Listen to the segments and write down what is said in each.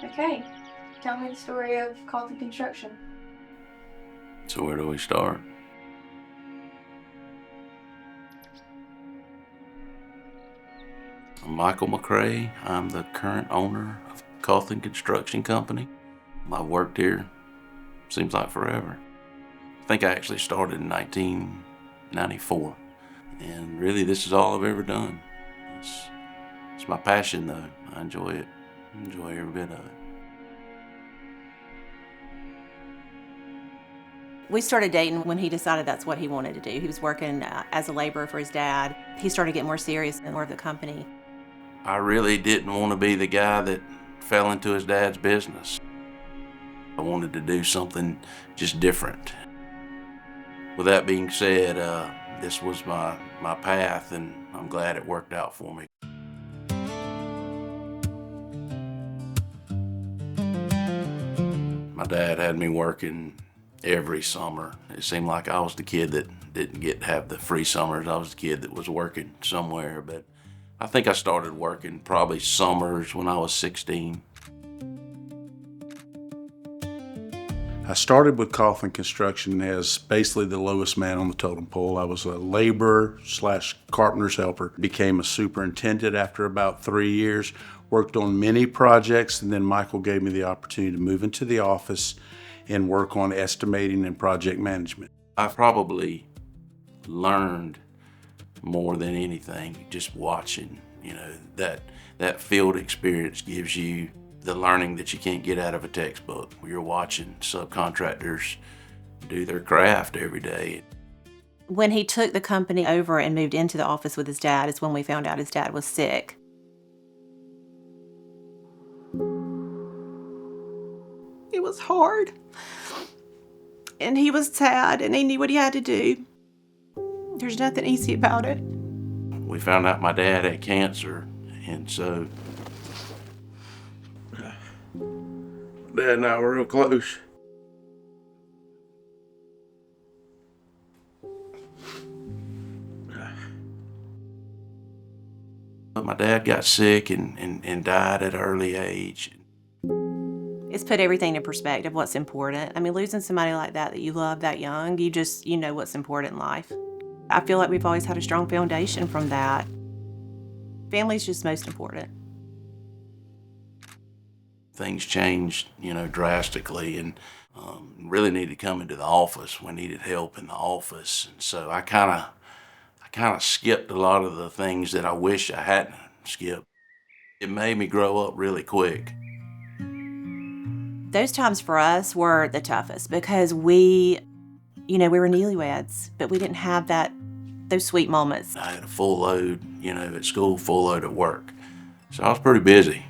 Okay, tell me the story of Cauthan Construction. So where do we start? I'm Michael McCrae. I'm the current owner of Cauthan Construction Company. I've worked here, seems like forever. I think I actually started in 1994. And really this is all I've ever done. It's my passion though. I enjoy it. I enjoy every bit of it. We started dating when he decided that's what he wanted to do. He was working as a laborer for his dad. He started getting more serious and more of the company. I really didn't want to be the guy that fell into his dad's business. I wanted to do something just different. With that being said, this was my path, and I'm glad it worked out for me. My dad had me working every summer. It seemed like I was the kid that didn't get to have the free summers. I was the kid that was working somewhere, but I think I started working probably summers when I was 16. I started with Cauthan Construction as basically the lowest man on the totem pole. I was a laborer / carpenter's helper. Became a superintendent after about 3 years. Worked on many projects, and then Michael gave me the opportunity to move into the office and work on estimating and project management. I probably learned more than anything just watching. That field experience gives you the learning that you can't get out of a textbook. You're watching subcontractors do their craft every day. When he took the company over and moved into the office with his dad is when we found out his dad was sick. It was hard. And he was sad, and he knew what he had to do. There's nothing easy about it. We found out my dad had cancer, and so Dad and I were real close. But my dad got sick and died at an early age. It's put everything in perspective, what's important. I mean, losing somebody like that you love that young, you know what's important in life. I feel like we've always had a strong foundation from that. Family's just most important. Things changed, drastically, and really needed to come into the office. We needed help in the office, and so I kind of skipped a lot of the things that I wish I hadn't skipped. It made me grow up really quick. Those times for us were the toughest because we were newlyweds, but we didn't have those sweet moments. I had a full load, at school, full load at work, so I was pretty busy.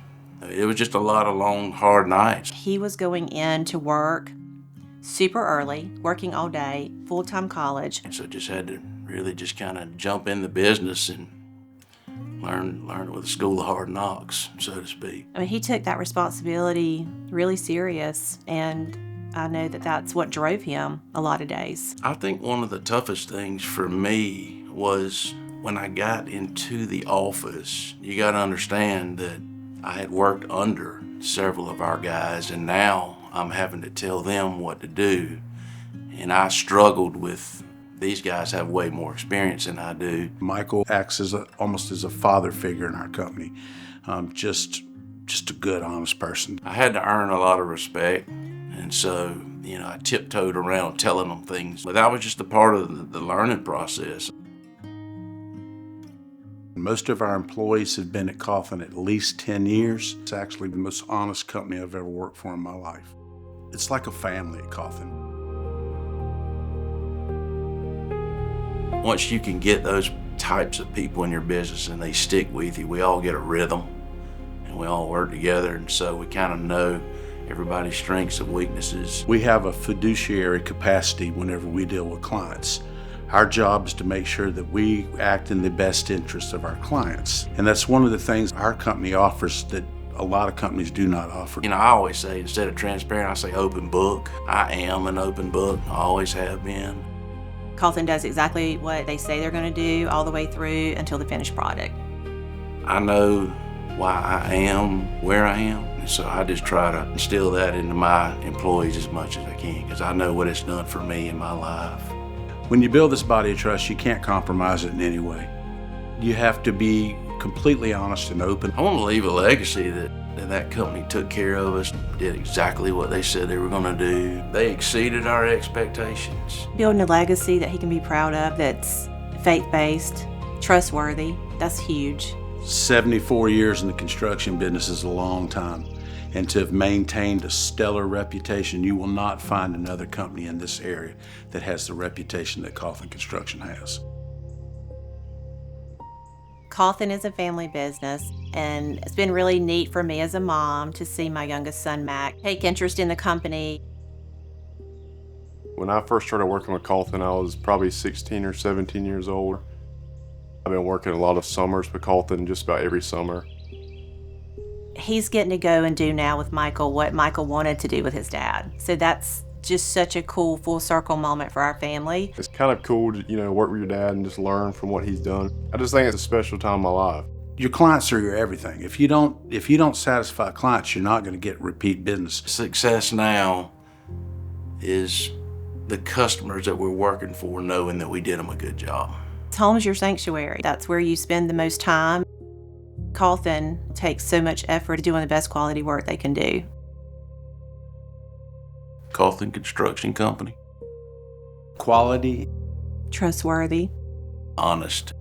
It was just a lot of long, hard nights. He was going in to work super early, working all day, full-time college. And so just had to really just kind of jump in the business and learn it with a school of hard knocks, so to speak. I mean, he took that responsibility really serious, and I know that that's what drove him a lot of days. I think one of the toughest things for me was when I got into the office. You got to understand that I had worked under several of our guys, and now I'm having to tell them what to do. And I struggled with, these guys have way more experience than I do. Michael acts almost as a father figure in our company. Just a good, honest person. I had to earn a lot of respect, and so, I tiptoed around telling them things. But that was just a part of the learning process. Most of our employees have been at Cauthan at least 10 years. It's actually the most honest company I've ever worked for in my life. It's like a family at Cauthan. Once you can get those types of people in your business and they stick with you, we all get a rhythm and we all work together, and so we kind of know everybody's strengths and weaknesses. We have a fiduciary capacity whenever we deal with clients. Our job is to make sure that we act in the best interest of our clients. And that's one of the things our company offers that a lot of companies do not offer. I always say, instead of transparent, I say open book. I am an open book. I always have been. Cauthan does exactly what they say they're going to do all the way through until the finished product. I know why I am where I am, And so I just try to instill that into my employees as much as I can, because I know what it's done for me in my life. When you build this body of trust, you can't compromise it in any way. You have to be completely honest and open. I want to leave a legacy that company took care of us, did exactly what they said they were going to do. They exceeded our expectations. Building a legacy that he can be proud of that's faith-based, trustworthy, that's huge. 74 years in the construction business is a long time. And to have maintained a stellar reputation, you will not find another company in this area that has the reputation that Cauthan Construction has. Cauthan is a family business, and it's been really neat for me as a mom to see my youngest son, Mac, take interest in the company. When I first started working with Cauthan, I was probably 16 or 17 years old. I've been working a lot of summers with Cauthan, just about every summer. He's getting to go and do now with Michael what Michael wanted to do with his dad. So that's just such a cool full circle moment for our family. It's kind of cool to, work with your dad and just learn from what he's done. I just think it's a special time in my life. Your clients are your everything. If you don't satisfy clients, you're not going to get repeat business. Success now is the customers that we're working for knowing that we did them a good job. Home's your sanctuary. That's where you spend the most time. Cauthan takes so much effort at doing the best quality work they can do. Cauthan Construction Company. Quality. Trustworthy. Honest.